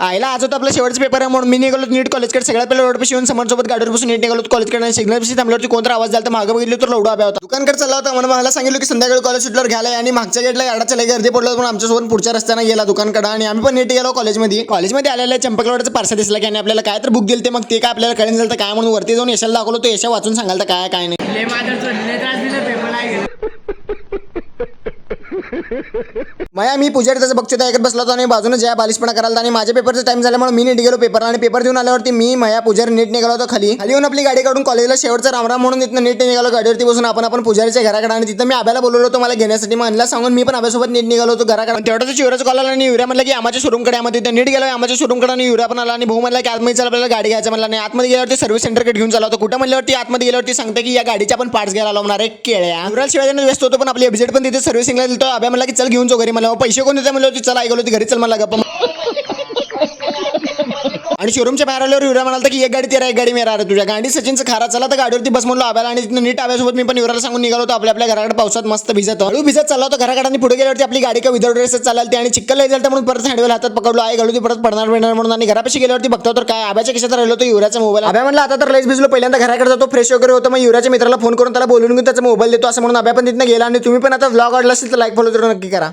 आयला आज होता आपला शेवटचा पेपर आहे म्हणून मी निघालो नीट कॉलेजकडे. सगळ्यात पहिला रोड पाशी येऊन समोरसोबत गाडीवर बसून नीट निघालो कॉलेजकडे आणि सिग्नल पाशी थांबल्यावरती कोणता आवाज झाला तर मागं बघितलं तर लवडा आब्या होता. दुकानकडे चालला होता म्हणून मला सांगितलं की संध्याकाळी कॉलेज सुटल्यावर घ्यायला आणि मागच्या गेटला गाडाच्या लई गर्दी पडलो म्हणून आमच्यासोबत पुढच्या रस्त्याने गेला दुकानकडे आणि आम्ही पण नीट गेलो कॉलेजमध्ये आलेला चंपकलवाडाचं पार्सल दिसला की आणि आपल्याला काय तर बुक दिलं ते मग ते काय आपल्याला कळून झालं तर काय म्हणून वरती जाऊन यशाला दाखवलो तो यशा वाचून सांगाल तर काय काय नाही. माया मी पुजारी त्याचं बघतो ऐकत बसला होता आणि बाजूने ज्या बालिशपणा करायला आणि माझ्या पेपरचा टाइम झाल्यामुळे मी नीट गेलो पेपर आणि पेपर देऊन आल्यावरती मी माया पुजारी नीट निघालो होतो खाली येऊन आपली गाडी काढून कॉलेजला शेवटचा रामराम म्हणून तिथं नीट निघालो गाडीवरती बसून आपण पुजारीच्या घराकडे आणि तिथं मी आब्याला बोलवलो होतो मला घेण्यासाठी म्हणला सांगून मी पण आब्यासोबत नीट निघालो होतो घराकडे. तेवढं युवराज कॉल आला आणि युवरा म्हणलं की आमच्या शोरूमकडे आम्ही तिथं नीट गेलो आमच्या शोरूमकडे आणि युवरा पण आला आणि भाऊ म्हणला की आतमध्ये चला आपल्याला गाडी घ्यायचं म्हणला आणि आतमध्ये गेल्यावरती सर्व्हिस सेंटरकडे घेऊन चालला होतो. कुठं म्हणल्यावरती आतमध्ये गेल्यावरती सांगते की या गाडीचे आपण पार्ट्स घ्यायला लावणार आहे केळ्या. युवराज शिवाय व्यस्त होतो पण आपली एबजेट पण तिथे सर्व्हिसिंगला दिलतो. आब्या म्हणला की चल घेऊन जाऊ घरी. मला पैसे कोण देते म्हणलं चला ऐकलो ती घरी चल मला गप्पा आणि शोरूमच्या बाहेर आल्यावर युवरा म्हणाला की एक गाडी तेरा एक गाडी मेरा रे तुझ्या गाडी सचिनचं खारा चला तर गाडीवरती बस म्हणलो आब्याला आणि तिथं नीट आब्यासोबत मी पण युवराला सांगून निघालो होतो आपल्या घराकडे पावसात मस्त भिजत हळू भिजत चालला होता घराकडे आणि पुढे गेल्यावरती आपली गाडी का विदाउट ड्रेसच चालली आणि चिक्कल लई झालं म्हणून परत हँडवेल हातात पकडलो आई घालू ती परत पडणार म्हणून आणि घरापाशी गेल्यावरती बघतो तर काय आब्याच्या खिशात राहिलो तो युवराचा मोबाईल. आब्या म्हणला आता तर लईच भिजलो पहिल्यांदा घराकडे जातो फ्रेश वगैरे होतो मग युवराच्या मित्राला फोन करून त्याला बोलून घेऊन त्याचा मोबाईल देतो असं म्हणून आब्या पण तिथं गेला आणि तुम्ही पण आता व्लॉग आवडला असेल तर लाईक फॉलो नक्की करा.